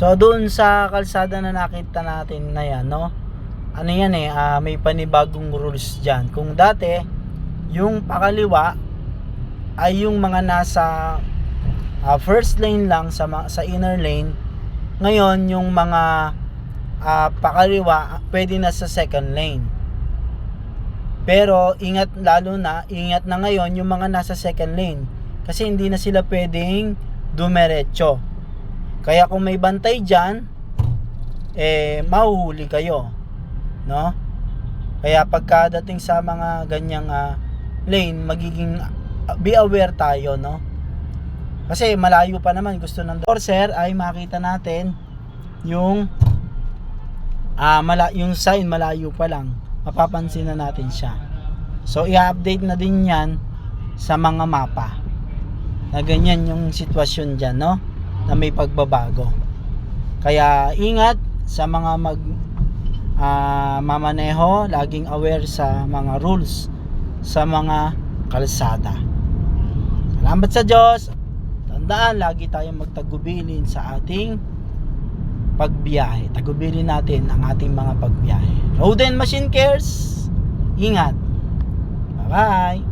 So doon sa kalsada na nakita natin na yan, no? Ano yan may panibagong rules diyan. Kung dati yung pakaliwa ay yung mga nasa first lane lang sa inner lane, ngayon yung mga pakaliwa pwede na sa second lane. Pero ingat na ngayon yung mga nasa second lane, kasi hindi na sila pwedeng dumiretso. Kaya kung may bantay dyan, mahuhuli kayo, no? Kaya pagkadating sa mga ganyang lane, magiging be aware tayo, no? Kasi malayo pa naman, gusto ng enforcer ay makita natin yung yung sign malayo pa lang, mapapansin na natin siya. So i-update na din yan sa mga mapa na ganyan yung sitwasyon dyan, no? Na may pagbabago. Kaya ingat sa mga mamaneho, laging aware sa mga rules sa mga kalsada. Salamat sa Diyos. Tandaan, lagi tayong magtagubilin sa ating pagbiyahe. Tagubilin natin ang ating mga pagbiyahe. Road and Machine Cares, ingat. Bye bye.